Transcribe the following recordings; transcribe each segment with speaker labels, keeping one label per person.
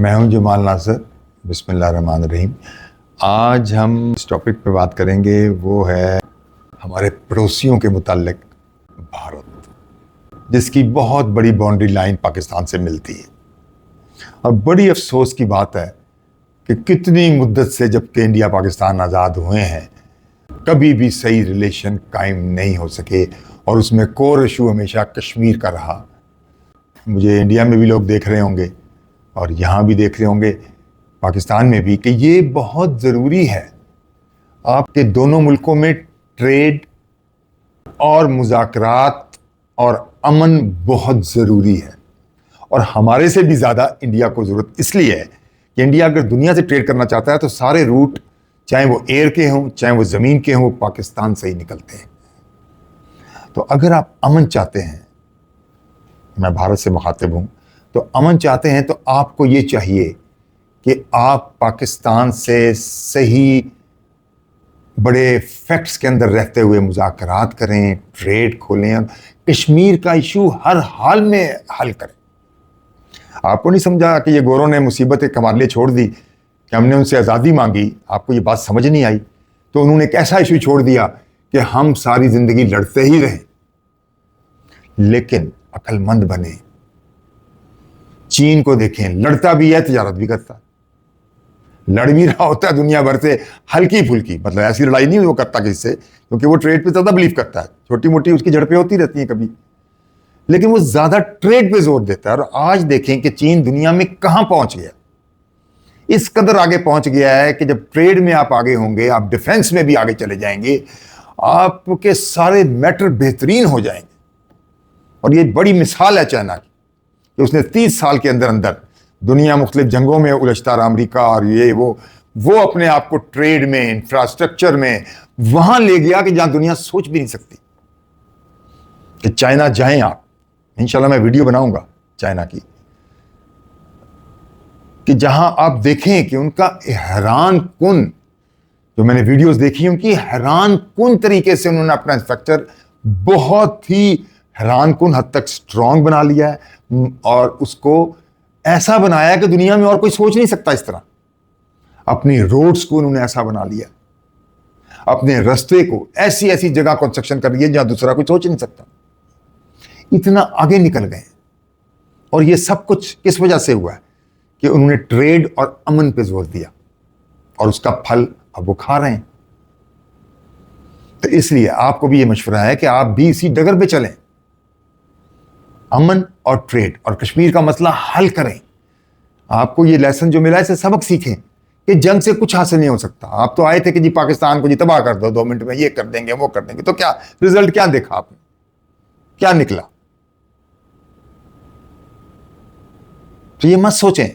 Speaker 1: मैं हूं जमाल नासिर। बिस्मिल्लाहिर्रहमानिर्रहीम। आज हम इस टॉपिक पे बात करेंगे, वो है हमारे पड़ोसियों के मुताल्लिक भारत, जिसकी बहुत बड़ी बाउंड्री लाइन पाकिस्तान से मिलती है। और बड़ी अफसोस की बात है कि कितनी मुद्दत से जब के इंडिया पाकिस्तान आज़ाद हुए हैं, कभी भी सही रिलेशन कायम नहीं हो सके और उसमें कोर इशू हमेशा कश्मीर का रहा। मुझे इंडिया में भी लोग देख रहे होंगे और यहाँ भी देख रहे होंगे, पाकिस्तान में भी, कि ये बहुत ज़रूरी है आपके दोनों मुल्कों में ट्रेड और मुज़ाकरात और अमन बहुत ज़रूरी है। और हमारे से भी ज़्यादा इंडिया को ज़रूरत इसलिए है कि इंडिया अगर दुनिया से ट्रेड करना चाहता है तो सारे रूट, चाहे वो एयर के हों चाहे वो ज़मीन के हों, पाकिस्तान से ही निकलते हैं। तो अगर आप अमन चाहते हैं, मैं भारत से मुखातिब हूँ, तो अमन चाहते हैं तो आपको ये चाहिए कि आप पाकिस्तान से सही बड़े फैक्ट्स के अंदर रहते हुए मुज़ाकरात करें, ट्रेड खोलें, कश्मीर का इशू हर हाल में हल करें। आपको नहीं समझा कि ये गोरों ने मुसीबत एक हमारे लिए छोड़ दी कि हमने उनसे आज़ादी मांगी, आपको ये बात समझ नहीं आई, तो उन्होंने एक ऐसा इशू छोड़ दिया कि हम सारी ज़िंदगी लड़ते ही रहें। लेकिन अक्लमंद बने, चीन को देखें, लड़ता भी है, तिजारत भी करता है, लड़ भी रहा होता है दुनिया भर से हल्की फुल्की, मतलब ऐसी लड़ाई नहीं वो करता किससे, क्योंकि वो ट्रेड पे ज़्यादा बिलीव करता है। छोटी मोटी उसकी झड़पें होती रहती हैं कभी, लेकिन वो ज़्यादा ट्रेड पे जोर देता है। और आज देखें कि चीन दुनिया में कहाँ पहुंच गया, इस कदर आगे पहुंच गया है कि जब ट्रेड में आप आगे होंगे, आप डिफेंस में भी आगे चले जाएंगे, आपके सारे मैटर बेहतरीन हो जाएंगे। और ये बड़ी मिसाल है चाइना की कि उसने 30 साल के अंदर अंदर दुनिया मुख्तलिफ जंगों में उलझता रहा, अमरीका और ये वो अपने आप को ट्रेड में, इंफ्रास्ट्रक्चर में वहां ले गया कि जहां दुनिया सोच भी नहीं सकती कि चाइना जाएं आप। इंशाल्लाह मैं वीडियो बनाऊंगा चाइना की, कि जहां आप देखें कि उनका हैरान कुन, जो मैंने वीडियोस देखी उनकी, हैरान कुन तरीके से उन्होंने अपना स्ट्रक्चर बहुत ही हैरान कुन हद तक स्ट्रांग बना लिया है और उसको ऐसा बनाया कि दुनिया में और कोई सोच नहीं सकता इस तरह। अपनी रोड्स को उन्होंने ऐसा बना लिया, अपने रास्ते को ऐसी ऐसी जगह कंस्ट्रक्शन कर दिया जहां दूसरा कोई सोच नहीं सकता। इतना आगे निकल गए। और ये सब कुछ किस वजह से हुआ है कि उन्होंने ट्रेड और अमन पे जोर दिया और उसका फल अब वो खा रहे हैं। तो इसलिए आपको भी ये मशवरा है कि आप भी इसी डगर पे चलें, अमन और ट्रेड और कश्मीर का मसला हल करें। आपको ये लेसन जो मिला है इससे सबक सीखें कि जंग से कुछ हासिल नहीं हो सकता। आप तो आए थे कि जी पाकिस्तान को जी तबाह कर दो, 2 मिनट में ये कर देंगे वो कर देंगे, तो क्या रिजल्ट क्या देखा आपने, क्या निकला? तो ये मत सोचें।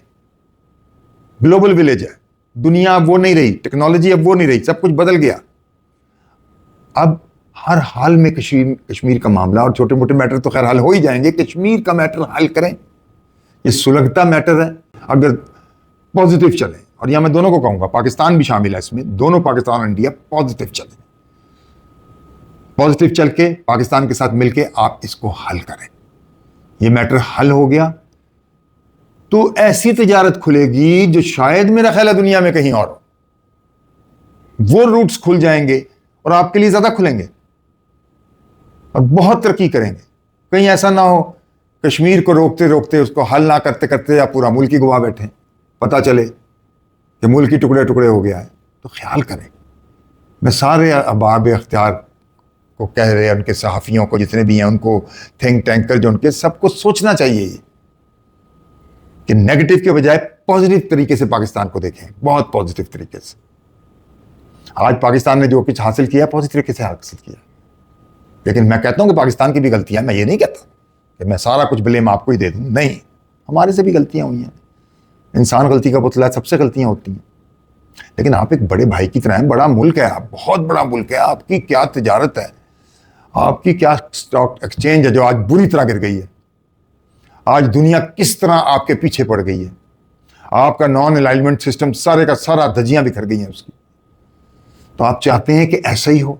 Speaker 1: ग्लोबल विलेज है, दुनिया अब वो नहीं रही, टेक्नोलॉजी अब वो नहीं रही, सब कुछ बदल गया। अब हर हाल में कश्मीर का मामला, और छोटे मोटे मैटर तो खैर हल हो ही जाएंगे, कश्मीर का मैटर हल करें। ये सुलगता मैटर है अगर पॉजिटिव चले, और यहां मैं दोनों को कहूंगा, पाकिस्तान भी शामिल है इसमें, दोनों पाकिस्तान और इंडिया पॉजिटिव चले, पॉजिटिव चल के पाकिस्तान के साथ मिलके आप इसको हल करें। ये मैटर हल हो गया तो ऐसी तिजारत खुलेगी जो शायद मेरा ख्याल है दुनिया में कहीं और हो। वो रूट्स खुल जाएंगे और आपके लिए ज्यादा खुलेंगे और बहुत तरक्की करेंगे। कहीं ऐसा ना हो कश्मीर को रोकते रोकते, उसको हल ना करते करते आप पूरा मुल्क ही गवा बैठे, पता चले कि मुल्क ही टुकड़े टुकड़े हो गया है। तो ख्याल करें। मैं सारे अहबाब इख्तियार को कह रहे हैं, उनके सहाफ़ियों को जितने भी हैं, उनको थिंक टैंकर जो उनके, सबको सोचना चाहिए कि नेगेटिव के बजाय पॉजिटिव तरीके से पाकिस्तान को देखें, बहुत पॉजिटिव तरीके से। आज पाकिस्तान ने जो कुछ हासिल किया पॉजिटिव तरीके से हासिल किया, लेकिन मैं कहता हूं कि पाकिस्तान की भी गलतियां, मैं ये नहीं कहता कि मैं सारा कुछ ब्लेम आपको ही दे दूं, नहीं, हमारे से भी गलतियां हुई हैं। इंसान गलती का पुतला है, सबसे गलतियां होती हैं। लेकिन आप एक बड़े भाई की तरह हैं, बड़ा मुल्क है, आप बहुत बड़ा मुल्क है, आपकी क्या तिजारत है, आपकी क्या स्टॉक एक्सचेंज है जो आज बुरी तरह गिर गई है। आज दुनिया किस तरह आपके पीछे पड़ गई है, आपका नॉन अलाइनमेंट सिस्टम सारे का सारा धज्जियां बिखर गई हैं उसकी। तो आप चाहते हैं कि ऐसा ही हो,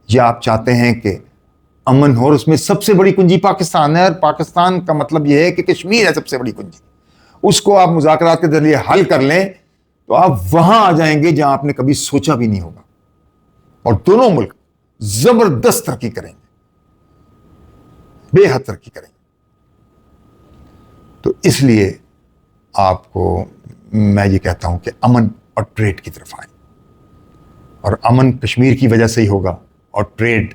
Speaker 1: या आप चाहते हैं कि अमन हो? और उसमें सबसे बड़ी कुंजी पाकिस्तान है, और पाकिस्तान का मतलब यह है कि कश्मीर है सबसे बड़ी कुंजी। उसको आप मुज़ाकरात के जरिए हल कर लें तो आप वहां आ जाएंगे जहां आपने कभी सोचा भी नहीं होगा, और दोनों मुल्क जबरदस्त तरक्की करेंगे, बेहद तरक्की करेंगे। तो इसलिए आपको मैं ये कहता हूं कि अमन और ट्रेड की तरफ आए, और अमन कश्मीर की वजह से ही होगा, और ट्रेड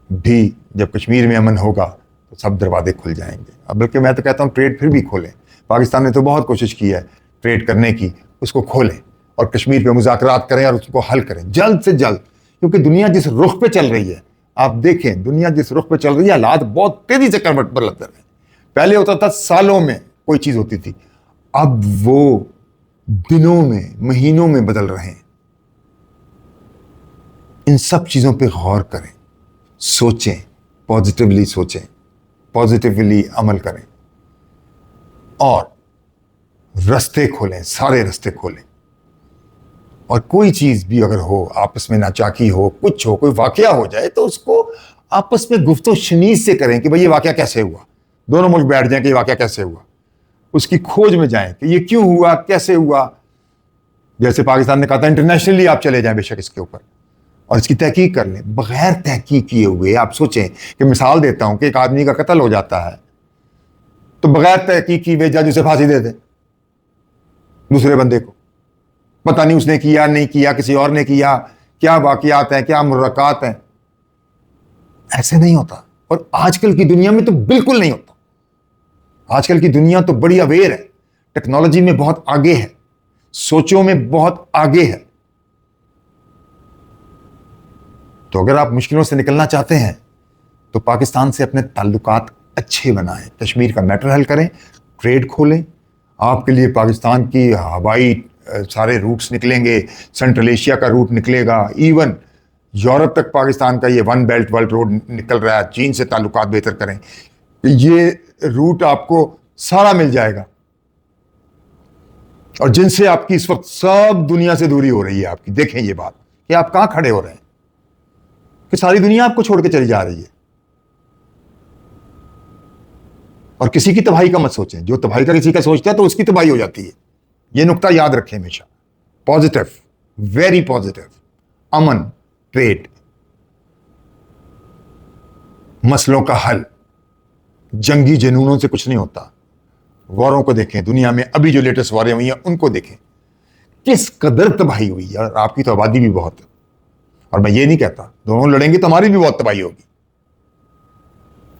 Speaker 1: भी जब कश्मीर में अमन होगा तो सब दरवाजे खुल जाएंगे। अब बल्कि मैं तो कहता हूं ट्रेड फिर भी खोलें। पाकिस्तान ने तो बहुत कोशिश की है ट्रेड करने की, उसको खोलें और कश्मीर पे मुज़ाकरात करें और उसको हल करें जल्द से जल्द, क्योंकि दुनिया जिस रुख पे चल रही है, आप देखें दुनिया जिस रुख पे चल रही है, हालात बहुत तेजी से करवट बदल रहे हैं। पहले होता था सालों में कोई चीज होती थी, अब वो दिनों में महीनों में बदल रहे हैं। इन सब चीजों पे गौर करें, सोचें, पॉजिटिवली सोचें, पॉजिटिवली अमल करें और रास्ते खोलें, सारे रास्ते खोलें। और कोई चीज भी अगर हो, आपस में नाचाकी हो, कुछ हो, कोई वाकया हो जाए, तो उसको आपस में गुफ्तो शनीज से करें कि भाई ये वाकया कैसे हुआ। दोनों मुल्क बैठ जाएं कि ये वाकया कैसे हुआ, उसकी खोज में जाएं कि ये क्यों हुआ, कैसे हुआ। जैसे पाकिस्तान ने कहा था इंटरनेशनली आप चले जाएं बेशक इसके ऊपर, और इसकी तहकीक कर लें। बगैर तहकीक किए हुए आप सोचें कि मिसाल देता हूं कि एक आदमी का कत्ल हो जाता है, तो बगैर तहकीक किए हुए जज उसे फांसी दे दे, दूसरे बंदे को पता नहीं उसने किया नहीं किया, किसी और ने किया, क्या वाकयात हैं, क्या मुर्रकात हैं। ऐसे नहीं होता, और आजकल की दुनिया में तो बिल्कुल नहीं होता। आजकल की दुनिया तो बड़ी अवेयर है, टेक्नोलॉजी में बहुत आगे है, सोचों में बहुत आगे है। तो अगर आप मुश्किलों से निकलना चाहते हैं तो पाकिस्तान से अपने ताल्लुकात अच्छे बनाएं, कश्मीर का मैटर हल करें, ट्रेड खोलें। आपके लिए पाकिस्तान की हवाई सारे रूट्स निकलेंगे, सेंट्रल एशिया का रूट निकलेगा, इवन यूरोप तक पाकिस्तान का ये वन बेल्ट वर्ल्ड रोड निकल रहा है। चीन से ताल्लुकात बेहतर करें, ये रूट आपको सारा मिल जाएगा। और जिनसे आपकी इस वक्त सब दुनिया से दूरी हो रही है आपकी, देखें ये बात कि आप कहां खड़े हो रहे हैं, कि सारी दुनिया आपको छोड़ के चली जा रही है। और किसी की तबाही का मत सोचें, जो तबाही का किसी का सोचता है तो उसकी तबाही हो जाती है। ये नुक्ता याद रखें हमेशा। पॉजिटिव, वेरी पॉजिटिव, अमन, ट्रेड, मसलों का हल, जंगी जुनूनों से कुछ नहीं होता। वॉरों को देखें, दुनिया में अभी जो लेटेस्ट वॉरें हुई हैं उनको देखें, किस कदर तबाही हुई है। और आपकी तो आबादी भी बहुत है, और मैं ये नहीं कहता दोनों लड़ेंगे तो हमारी भी बहुत तबाही होगी,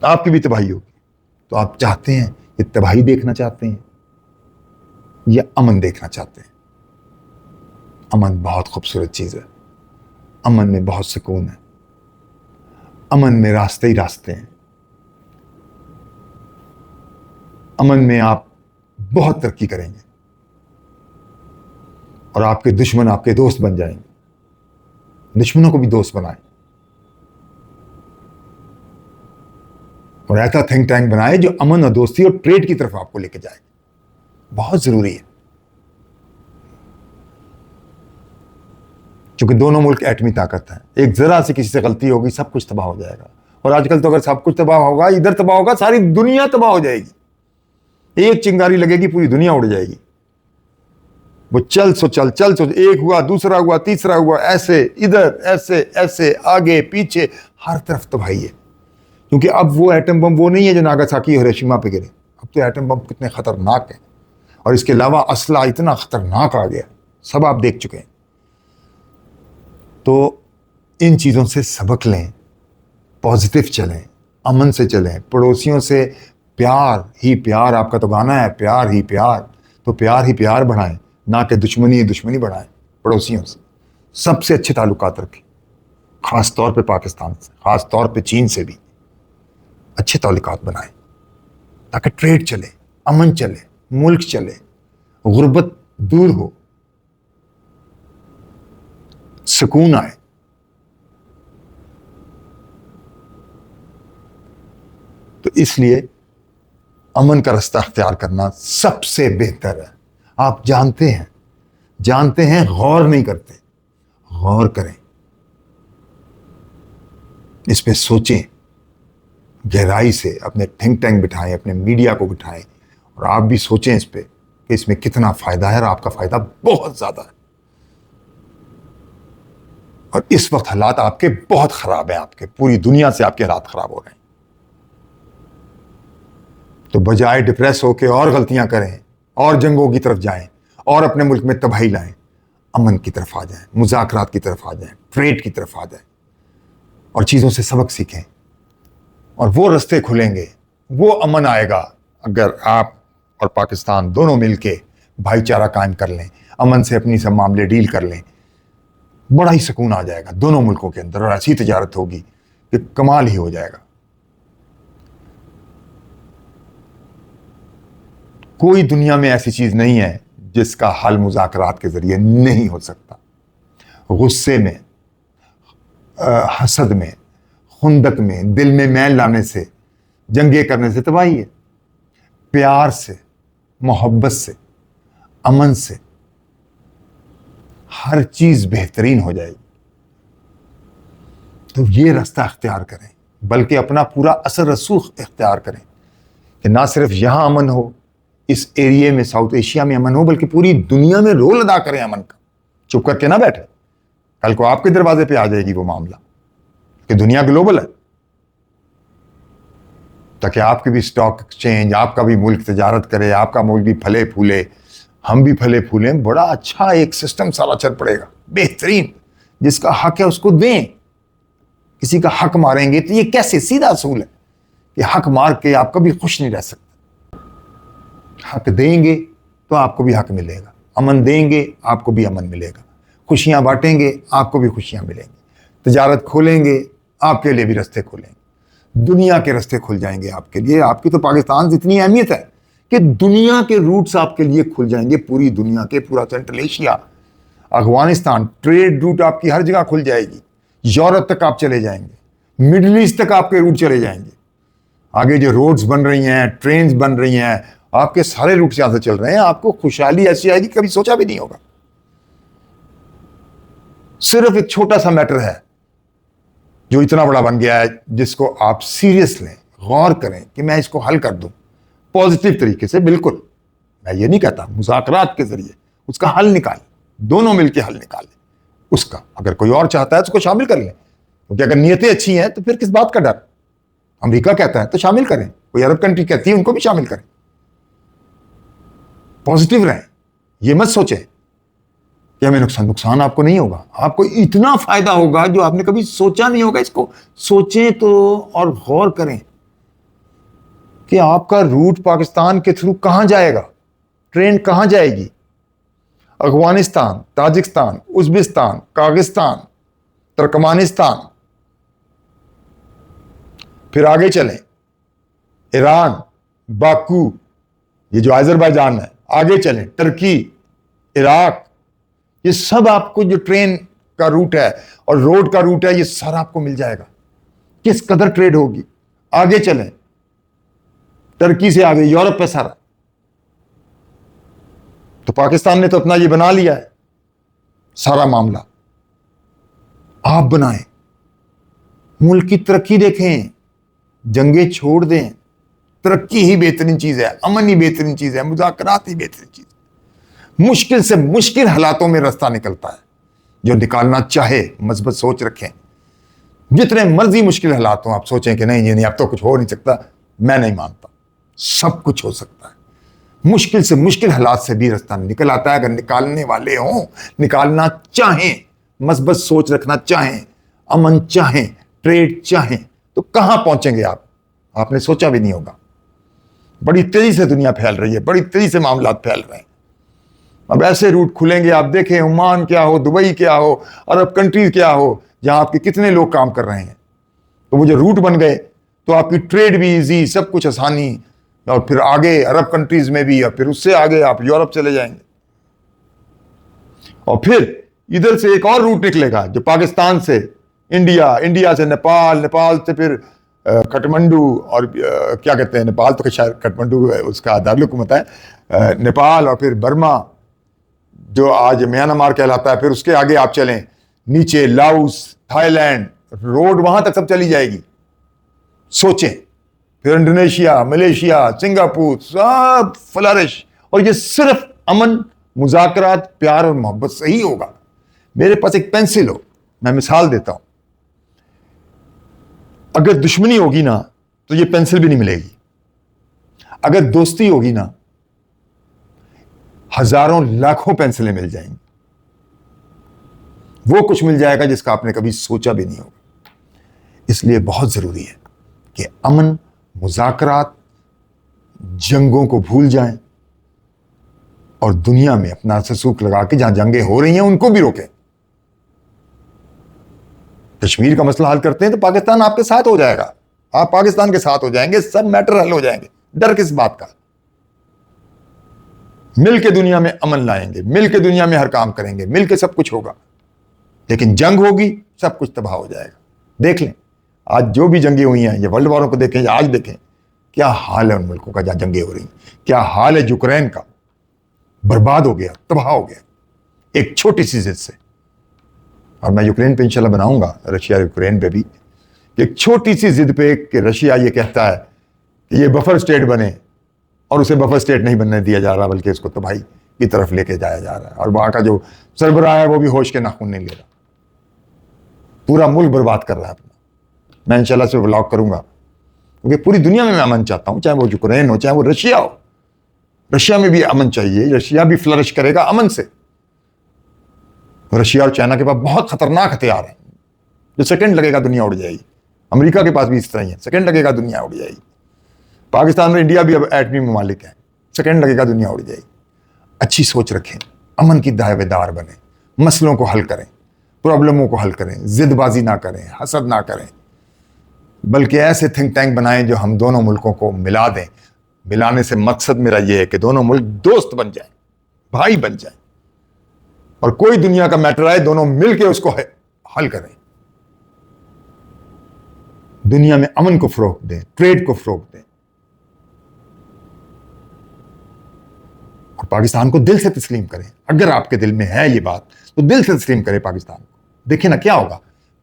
Speaker 1: आपकी भी तबाही होगी। तो आप चाहते हैं ये तबाही देखना चाहते हैं या अमन देखना चाहते हैं? अमन बहुत खूबसूरत चीज है, अमन में बहुत सुकून है, अमन में रास्ते ही रास्ते हैं, अमन में आप बहुत तरक्की करेंगे और आपके दुश्मन आपके दोस्त बन जाएंगे। दुश्मनों को भी दोस्त बनाएं और ऐसा थिंक टैंक बनाए जो अमन और दोस्ती और ट्रेड की तरफ आपको लेके जाए। बहुत जरूरी है, क्योंकि दोनों मुल्क एटमी ताकत है। एक जरा सी किसी से गलती होगी सब कुछ तबाह हो जाएगा। और आजकल तो अगर सब कुछ तबाह होगा, इधर तबाह होगा, सारी दुनिया तबाह हो जाएगी। एक चिंगारी लगेगी पूरी दुनिया उड़ जाएगी। वो चल सो चल, चल सो, एक हुआ, दूसरा हुआ, तीसरा हुआ, ऐसे इधर, ऐसे ऐसे, आगे पीछे, हर तरफ तबाही है। क्योंकि अब वो एटम बम वो नहीं है जो नागासाकी और हिरोशिमा पे गिरे। अब तो एटम बम कितने खतरनाक है, और इसके अलावा असला इतना खतरनाक आ गया, सब आप देख चुके हैं। तो इन चीज़ों से सबक लें, पॉजिटिव चलें, अमन से चलें, पड़ोसियों से प्यार ही प्यार, आपका तो गाना है प्यार ही प्यार, तो प्यार ही प्यार बढ़ाएं, ना कि दुश्मनी ही दुश्मनी बढ़ाएं। पड़ोसियों से सबसे अच्छे ताल्लुकात रखें, ख़ास तौर पे पाकिस्तान से, ख़ास तौर पे चीन से भी अच्छे ताल्लुकात बनाएं, ताकि ट्रेड चले, अमन चले, मुल्क चले, गुर्बत दूर हो, सुकून आए। तो इसलिए अमन का रास्ता अख्तियार करना सबसे बेहतर है। आप जानते हैं, गौर नहीं करते, गौर करें, इस पे सोचें, गहराई से अपने थिंक टैंक बिठाएं, अपने मीडिया को बिठाएं और आप भी सोचें इस पे कि इसमें कितना फायदा है, और आपका फायदा बहुत ज्यादा है। और इस वक्त हालात आपके बहुत खराब हैं, आपके पूरी दुनिया से आपके हालात खराब हो रहे हैं। तो बजाय डिप्रेस होकर और गलतियां करें और जंगों की तरफ जाएं और अपने मुल्क में तबाही लाएं, अमन की तरफ आ जाएं, मुज़ाकरात की तरफ आ जाएं, ट्रेड की तरफ आ जाएं और चीज़ों से सबक सीखें। और वो रास्ते खुलेंगे, वो अमन आएगा अगर आप और पाकिस्तान दोनों मिलके भाईचारा कायम कर लें, अमन से अपनी सब मामले डील कर लें। बड़ा ही सुकून आ जाएगा दोनों मुल्कों के अंदर, और ऐसी तजारत होगी कि कमाल ही हो जाएगा। कोई दुनिया में ऐसी चीज नहीं है जिसका हल मुज़ाकरात के जरिए नहीं हो सकता। गुस्से में, हसद में, खुंदक में, दिल में मैल लाने से, जंगे करने से तबाही है। प्यार से, मोहब्बत से, अमन से हर चीज बेहतरीन हो जाएगी। तो ये रास्ता अख्तियार करें, बल्कि अपना पूरा असर रसूख इख्तियार करें कि ना सिर्फ यहां अमन हो, इस एरिया में, साउथ एशिया में अमन हो, बल्कि पूरी दुनिया में रोल अदा करें अमन का। चुप करके ना बैठे, कल को आपके दरवाजे पे आ जाएगी वो मामला कि दुनिया ग्लोबल है, ताकि आपकी भी स्टॉक एक्सचेंज, आपका भी मुल्क तजारत करे, आपका मुल्क भी फले फूले, हम भी फले फूले। बड़ा अच्छा एक सिस्टम सारा चल पड़ेगा, बेहतरीन। जिसका हक है उसको दें। किसी का हक मारेंगे तो ये कैसे? सीधा असूल है कि हक मार के आप कभी खुश नहीं रह सकते। हक देंगे तो आपको भी हक मिलेगा, अमन देंगे आपको भी अमन मिलेगा, खुशियां बांटेंगे आपको भी खुशियां मिलेंगी, तजारत खोलेंगे आपके लिए भी रास्ते खोलेंगे, दुनिया के रास्ते खुल जाएंगे आपके लिए। आपकी तो पाकिस्तान से इतनी अहमियत है कि दुनिया के रूट्स आपके लिए खुल जाएंगे, पूरी दुनिया के, पूरा central Asia, Afghanistan, trade route आपकी हर जगह खुल जाएगी। यूरोप तक आप चले जाएंगे, मिडिल ईस्ट तक आपके रूट चले जाएंगे। आगे जो रोड्स बन रही हैं, ट्रेन्स बन रही हैं, आपके सारे रूट यहां से चल रहे हैं। आपको खुशहाली ऐसी आएगी कभी सोचा भी नहीं होगा। सिर्फ एक छोटा सा मैटर है जो इतना बड़ा बन गया है, जिसको आप सीरियस लें, गौर करें कि मैं इसको हल कर दूं पॉजिटिव तरीके से। बिल्कुल मैं ये नहीं कहता, मुज़ाकरात के जरिए उसका हल निकालें, दोनों मिलकर हल निकालें उसका। अगर कोई और चाहता है तो उसको शामिल कर लें, क्योंकि अगर नीयतें अच्छी हैं तो फिर किस बात का डर। अमेरिका कहता है तो शामिल करें, कोई अरब कंट्री कहती है उनको भी शामिल करें। पॉजिटिव रहें, ये मत सोचें कि हमें नुकसान आपको नहीं होगा। आपको इतना फायदा होगा जो आपने कभी सोचा नहीं होगा। इसको सोचें तो और गौर करें कि आपका रूट पाकिस्तान के थ्रू कहां जाएगा, ट्रेन कहां जाएगी। अफगानिस्तान, ताजिकिस्तान, उज्बेकिस्तान, कागिस्तान, तुर्कमानिस्तान, फिर आगे चलें ईरान, बाकू, ये जो अजरबैजान है, आगे चलें टर्की, इराक, ये सब आपको जो ट्रेन का रूट है और रोड का रूट है, ये सारा आपको मिल जाएगा। किस कदर ट्रेड होगी। आगे चलें टर्की से आगे यूरोप पे सारा। तो पाकिस्तान ने तो अपना ये बना लिया है सारा मामला। आप बनाएं, मुल्क की तरक्की देखें, जंगे छोड़ दें। तरक्की ही बेहतरीन चीज है, अमन ही बेहतरीन चीज है, मुज़ाकरात ही बेहतरीन चीज है। मुश्किल से मुश्किल हालातों में रास्ता निकलता है। जो निकालना चाहे मजबूत सोच रखें। जितने मर्जी मुश्किल हालात हों, आप सोचें कि नहीं ये नहीं, अब तो कुछ हो नहीं सकता। मैं नहीं मानता, सब कुछ हो सकता है। मुश्किल से मुश्किल हालात से भी रास्ता निकल आता है अगर निकालने वाले हों, निकालना चाहें, मजबूत सोच रखना चाहें, अमन चाहें, ट्रेड चाहें, तो कहां पहुंचेंगे आप, आपने सोचा भी नहीं होगा। बड़ी तेजी से दुनिया फैल रही है, बड़ी तेजी से मामला फैल रहे हैं। अब ऐसे रूट खुलेंगे, आप देखें ओमान क्या हो, दुबई क्या हो, अरब कंट्रीज क्या हो, जहां आपके कितने लोग काम कर रहे हैं। तो वो जो रूट बन गए तो आपकी ट्रेड भी इजी, सब कुछ आसानी, और फिर आगे अरब कंट्रीज में भी, और फिर उससे आगे आप यूरोप चले जाएंगे। और फिर इधर से एक और रूट निकलेगा जो पाकिस्तान से इंडिया, इंडिया से नेपाल, नेपाल से फिर काठमांडू, और क्या कहते हैं, नेपाल तो शायद काठमांडू उसका दारुल-ए-हुकूमत है, नेपाल, और फिर बर्मा जो आज म्यांमार कहलाता है। फिर उसके आगे आप चलें नीचे लाओस, थाईलैंड, रोड वहां तक सब चली जाएगी। सोचें फिर इंडोनेशिया, मलेशिया, सिंगापुर, सब फ्लरिश। और ये सिर्फ अमन, मुज़ाकरात, प्यार और मोहब्बत से ही होगा। मेरे पास एक पेंसिल हो, मैं मिसाल देता हूं, अगर दुश्मनी होगी ना तो ये पेंसिल भी नहीं मिलेगी। अगर दोस्ती होगी ना, हजारों लाखों पेंसिलें मिल जाएंगी। वो कुछ मिल जाएगा जिसका आपने कभी सोचा भी नहीं होगा। इसलिए बहुत जरूरी है कि अमन, मुज़ाकरात, जंगों को भूल जाएं और दुनिया में अपना सूख लगा के जहां जंगें हो रही हैं उनको भी रोकें। कश्मीर का मसला हल करते हैं तो पाकिस्तान आपके साथ हो जाएगा, आप पाकिस्तान के साथ हो जाएंगे, सब मैटर हल हो जाएंगे। डर किस बात का? मिल के दुनिया में अमन लाएंगे, मिल के दुनिया में हर काम करेंगे, मिल के सब कुछ होगा। लेकिन जंग होगी, सब कुछ तबाह हो जाएगा। देख लें आज जो भी जंगें हुई हैं, ये वर्ल्ड वॉरों को देखें या आज देखें, क्या हाल है उन मुल्कों का जहां जंगें हो रही, क्या हाल है यूक्रेन का, बर्बाद हो गया, तबाह हो गया एक छोटी सी जिद से। और मैं यूक्रेन पे इंशाल्लाह बनाऊंगा, रशिया यूक्रेन पे भी, एक छोटी सी जिद पे कि रशिया ये कहता है कि ये बफर स्टेट बने और उसे बफर स्टेट नहीं बनने दिया जा रहा, बल्कि इसको तबाही की तरफ लेके जाया जा रहा है। और वहां का जो सरबराह है वो भी होश के नाखून नहीं ले रहा, पूरा मुल्क बर्बाद कर रहा है अपना। मैं इंशाल्लाह से व्लॉग करूंगा, क्योंकि पूरी दुनिया में मैं अमन चाहता हूं, चाहे वो यूक्रेन हो, चाहे वो रशिया हो। रशिया में भी अमन चाहिए, रशिया भी फ्लरिश करेगा अमन से। रशिया और चाइना के पास बहुत खतरनाक हथियार है, जो सेकंड लगेगा दुनिया उड़ जाएगी। अमेरिका के पास भी इस तरह ही है, सेकंड लगेगा दुनिया उड़ जाएगी। पाकिस्तान में इंडिया भी अब एटमी ममालिक है, सेकंड लगेगा दुनिया उड़ जाएगी। अच्छी सोच रखें, अमन की दावेदार बने, मसलों को हल करें, प्रॉब्लमों को हल करें, जिदबाजी ना करें, हसद ना करें, बल्कि ऐसे थिंक टैंक बनाएं जो हम दोनों मुल्कों को मिला दें। मिलाने से मकसद मेरा यह है कि दोनों मुल्क दोस्त बन जाएं, भाई बन जाएं, और कोई दुनिया का मैटर आए दोनों मिलकर उसको हल करें। दुनिया में अमन को फरोग दें, ट्रेड को फरोग दें, और पाकिस्तान को दिल से तस्लीम करें। अगर आपके दिल में है ये बात तो दिल से तस्लीम करें पाकिस्तान को। देखिए ना क्या होगा।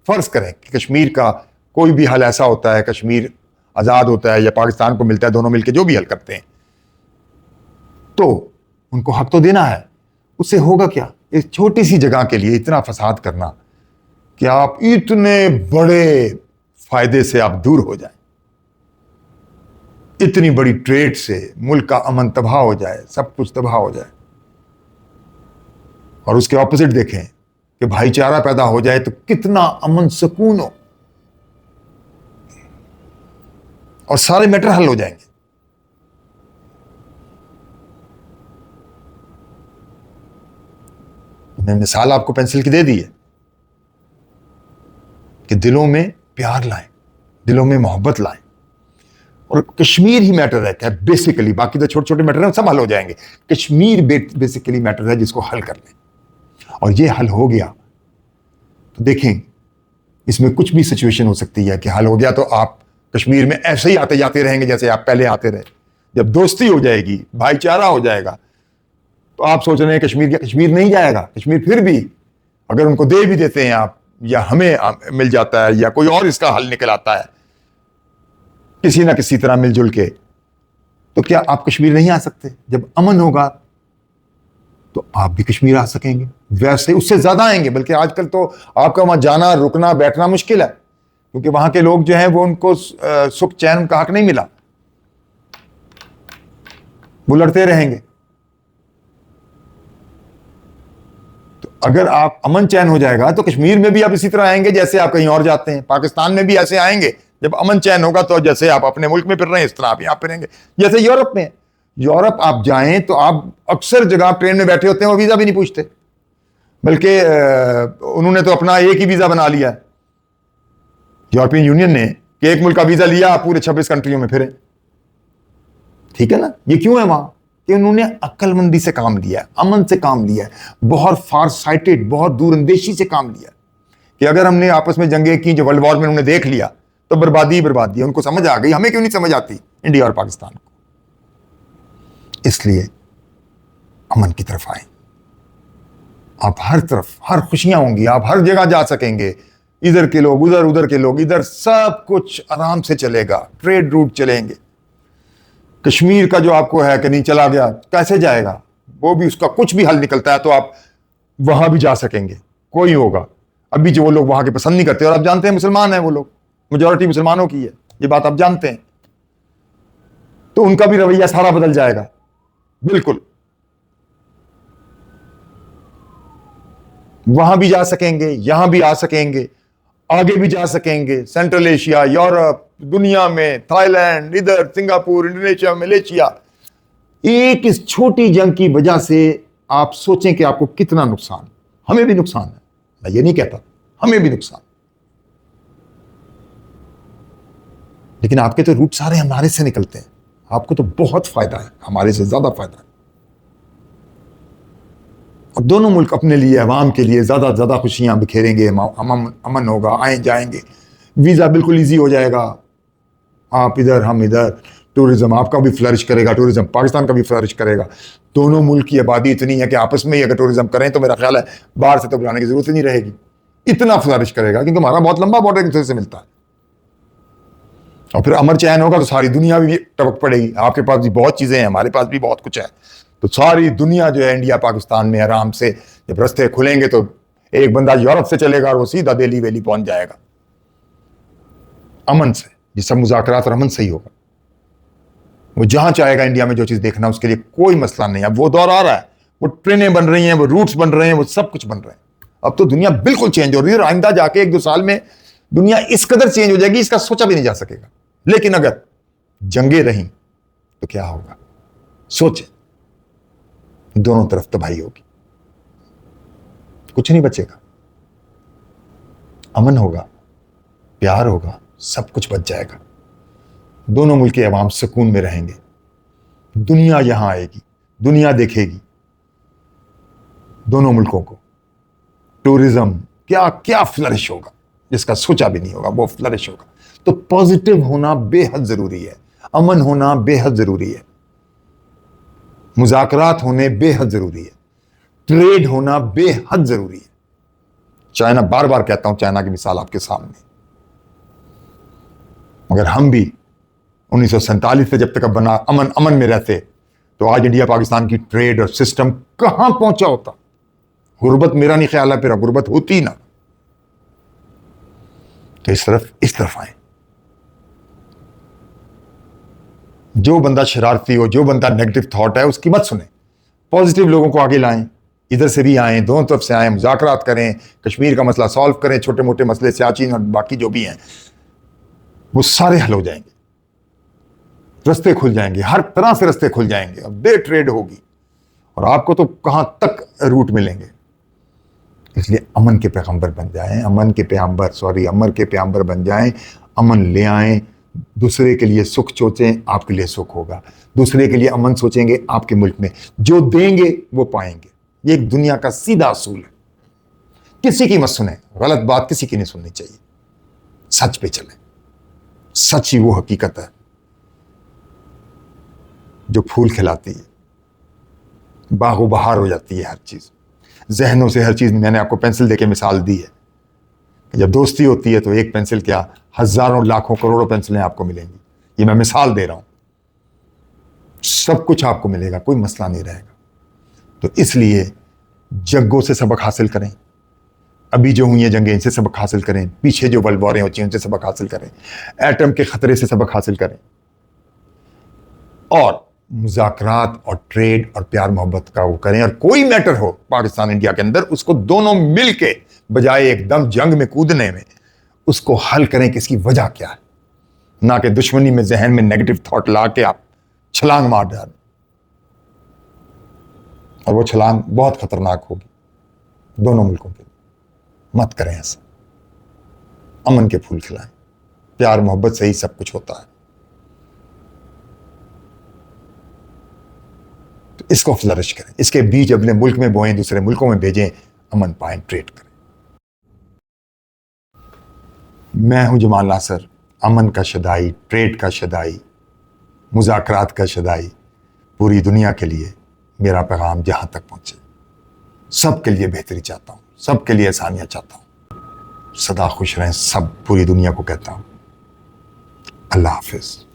Speaker 1: फर्ज करें कि कश्मीर का कोई भी हल ऐसा होता है, कश्मीर आजाद होता है या पाकिस्तान को मिलता है, दोनों मिलकर जो भी हल करते हैं, तो उनको हक तो देना है। उससे होगा क्या? इस छोटी सी जगह के लिए इतना फसाद करना कि आप इतने बड़े फायदे से आप दूर हो जाएं, इतनी बड़ी ट्रेड से मुल्क का अमन तबाह हो जाए, सब कुछ तबाह हो जाए। और उसके ऑपोजिट देखें कि भाईचारा पैदा हो जाए तो कितना अमन सुकून हो और सारे मैटर हल हो जाएंगे। मैंने मिसाल आपको पेंसिल की दे दी है कि दिलों में प्यार लाएं, दिलों में मोहब्बत लाएं। और कश्मीर ही मैटर रहता है बेसिकली, बाकी तो छोटे छोटे मैटर हैं सब हल हो जाएंगे। कश्मीर बेसिकली मैटर है जिसको हल कर लें, और ये हल हो गया तो देखें इसमें कुछ भी सिचुएशन हो सकती है कि हल हो गया तो आप कश्मीर में ऐसे ही आते जाते रहेंगे जैसे आप पहले आते रहे। जब दोस्ती हो जाएगी, भाईचारा हो जाएगा, तो आप सोच रहे हैं कश्मीर क्या? कश्मीर नहीं जाएगा। कश्मीर फिर भी अगर उनको दे भी देते हैं आप, या हमें मिल जाता है, या कोई और इसका हल निकल आता है किसी ना किसी तरह मिलजुल के, तो क्या आप कश्मीर नहीं आ सकते? जब अमन होगा तो आप भी कश्मीर आ सकेंगे, वैसे उससे ज्यादा आएंगे। बल्कि आजकल तो आपका वहां जाना, रुकना, बैठना मुश्किल है, क्योंकि वहां के लोग जो हैं वो उनको सुख चैन का हक नहीं मिला, वो लड़ते रहेंगे। तो अगर आप अमन चैन हो जाएगा तो कश्मीर में भी आप इसी तरह आएंगे जैसे आप कहीं और जाते हैं। पाकिस्तान में भी ऐसे आएंगे जब अमन चैन होगा, तो जैसे आप अपने मुल्क में फिर रहे हैं इस तरह आप यहां फिरेंगे। जैसे यूरोप में, यूरोप आप जाएं तो आप अक्सर जगह ट्रेन में बैठे होते हैं, वो वीजा भी नहीं पूछते, बल्कि उन्होंने तो अपना एक ही वीजा बना लिया है यूरोपियन यूनियन ने, कि एक मुल्क का वीजा लिया, आप पूरे 26 कंट्रियों में फिरे। ठीक है ना? ये क्यों है वहां? कि उन्होंने अक्लमंदी से काम लिया है, अमन से काम लिया है, बहुत फार साइटेड, बहुत दूरंदेशी से काम लिया, कि अगर हमने आपस में जंगें की जो वर्ल्ड वॉर में उन्होंने देख लिया तो बर्बादी ही बर्बादी है। उनको समझ आ गई, हमें क्यों नहीं समझ आती इंडिया और पाकिस्तान को। इसलिए अमन की तरफ आए। आप हर तरफ, हर खुशियां होंगी, आप हर जगह जा सकेंगे, इधर के लोग उधर, उधर के लोग इधर, सब कुछ आराम से चलेगा, ट्रेड रूट चलेंगे। कश्मीर का जो आपको है कि नहीं चला गया, कैसे जाएगा, वो भी उसका कुछ भी हल निकलता है तो आप वहां भी जा सकेंगे, कोई होगा। अभी जो वो लोग वहां के पसंद नहीं करते, और आप जानते हैं मुसलमान हैं वो लोग, मेजॉरिटी मुसलमानों की है, ये बात आप जानते हैं, तो उनका भी रवैया सारा बदल जाएगा बिल्कुल। वहां भी जा सकेंगे, यहां भी आ सकेंगे, आगे भी जा सकेंगे, सेंट्रल एशिया, यूरोप, दुनिया में, थाईलैंड, इधर सिंगापुर, इंडोनेशिया, मलेशिया। एक इस छोटी जंग की वजह से आप सोचें कि आपको कितना नुकसान, हमें भी नुकसान है, मैं ये नहीं कहता, हमें भी नुकसान, लेकिन आपके तो रूट सारे हमारे से निकलते हैं, आपको तो बहुत फायदा है, हमारे से ज्यादा फायदा है। और दोनों मुल्क अपने लिए, अवाम के लिए ज्यादा खुशियां बिखेरेंगे, अमन होगा, आए जाएंगे, वीजा बिल्कुल इजी हो जाएगा, आप इधर हम इधर, टूरिज्म आपका भी फ्लरिश करेगा, टूरिज्म पाकिस्तान का भी फ्लरिश करेगा। दोनों मुल्क की आबादी इतनी है कि आपस में ही अगर टूरिज्म करें तो मेरा ख्याल है बाहर से तो बुलाने की जरूरत ही नहीं रहेगी, इतना फ्लरिश करेगा, क्योंकि हमारा बहुत लंबा बॉर्डर एक दूसरे से मिलता है। और फिर अमर चैन होगा तो सारी दुनिया भी टपक पड़ेगी, आपके पास भी बहुत चीजें हैं, हमारे पास भी बहुत कुछ है, तो सारी दुनिया जो है इंडिया पाकिस्तान में आराम से, जब रास्ते खुलेंगे तो एक बंदा यूरोप से चलेगा और वो सीधा दिल्ली वैली पहुंच जाएगा अमन से। ये सब मुज़ाकरात और अमन से ही होगा। वो जहां चाहेगा इंडिया में जो चीज देखना, उसके लिए कोई मसला नहीं। अब वो दौर आ रहा है, वो ट्रेनें बन रही हैं, वो रूट्स बन रहे हैं, वो सब कुछ बन रहे हैं। अब तो दुनिया बिल्कुल चेंज हो रही है, और आइंदा जाके 1-2 साल में दुनिया इस कदर चेंज हो जाएगी, इसका सोचा भी नहीं जा सकेगा। लेकिन अगर जंगें रहीं तो क्या होगा, सोचे, दोनों तरफ तबाही होगी, कुछ नहीं बचेगा। अमन होगा, प्यार होगा, सब कुछ बच जाएगा, दोनों मुल्क के अवाम सुकून में रहेंगे, दुनिया यहां आएगी, दुनिया देखेगी दोनों मुल्कों को, टूरिज्म क्या क्या फ्लरिश होगा, जिसका सोचा भी नहीं होगा वो फ्लरिश होगा। तो पॉजिटिव होना बेहद जरूरी है, अमन होना बेहद जरूरी है, मुज़ाकरात होने बेहद जरूरी है, ट्रेड होना बेहद जरूरी है। चाइना, बार बार कहता हूं, चाइना की मिसाल आपके सामने, मगर हम भी 1947 से जब तक बना अमन में रहते, तो आज इंडिया पाकिस्तान की ट्रेड और सिस्टम कहां पहुंचा होता। गुर्बत, मेरा नहीं ख्याल है फिर गुर्बत होती ना। तो इस तरफ आए। जो बंदा शरारती हो, जो बंदा नेगेटिव थॉट है, उसकी मत सुने, पॉजिटिव लोगों को आगे लाएं, इधर से भी आएं, दोनों तरफ से आएं, मुज़ाकरात करें, कश्मीर का मसला सॉल्व करें, छोटे मोटे मसले सियाचिन और बाकी जो भी हैं वो सारे हल हो जाएंगे, रास्ते खुल जाएंगे, हर तरह से रास्ते खुल जाएंगे, अब डे ट्रेड होगी और आपको तो कहां तक रूट मिलेंगे। इसलिए अमन के पैगंबर बन जाएं, अमन के पैगंबर बन जाएं, अमन ले आएं, दूसरे के लिए सुख सोचें, आपके लिए सुख होगा, दूसरे के लिए अमन सोचेंगे, आपके मुल्क में जो देंगे वो पाएंगे। ये एक दुनिया का सीधा असूल है, किसी की मत सुने, गलत बात किसी की नहीं सुननी चाहिए, सच पे चले, सच ही वो हकीकत है जो फूल खिलाती है, बागो बहार हो जाती है हर चीज, जहनों से हर चीज। मैंने आपको पेंसिल देके मिसाल दी है, जब दोस्ती होती है तो एक पेंसिल क्या, हजारों लाखों करोड़ों पेंसिलें आपको मिलेंगी, ये मैं मिसाल दे रहा हूं, सब कुछ आपको मिलेगा, कोई मसला नहीं रहेगा। तो इसलिए जंगों से सबक हासिल करें, अभी जो हुई है जंगें इनसे सबक हासिल करें, पीछे जो वर्ल्ड वॉरें होती हैं उनसे सबक हासिल करें, एटम के खतरे से सबक हासिल करें, और मुज़ाकरात और ट्रेड और प्यार मोहब्बत का वो करें। और कोई मैटर हो पाकिस्तान इंडिया के अंदर, उसको दोनों मिल के, बजाय एकदम जंग में कूदने में, उसको हल करें कि इसकी वजह क्या है, ना कि दुश्मनी में जहन में नेगेटिव थॉट ला के आप छलांग मार डालें, और वो छलांग बहुत खतरनाक होगी दोनों मुल्कों के लिए। मत करें ऐसा, अमन के फूल खिलाएं, प्यार मोहब्बत से ही सब कुछ होता है। तो इसको फ्लरिश करें, इसके बीज अपने मुल्क में बोएं, दूसरे मुल्कों में भेजें, अमन पाएं, ट्रेड करें। मैं हूं जमाल नासर, अमन का शदाई, ट्रेड का शदाई, मुज़ाकरात का शदाई। पूरी दुनिया के लिए मेरा पैगाम जहां तक पहुंचे, सबके लिए बेहतरी चाहता हूं, सबके लिए आसानियां चाहता हूं। सदा खुश रहें, सब पूरी दुनिया को कहता हूँ। अल्लाह हाफिज़।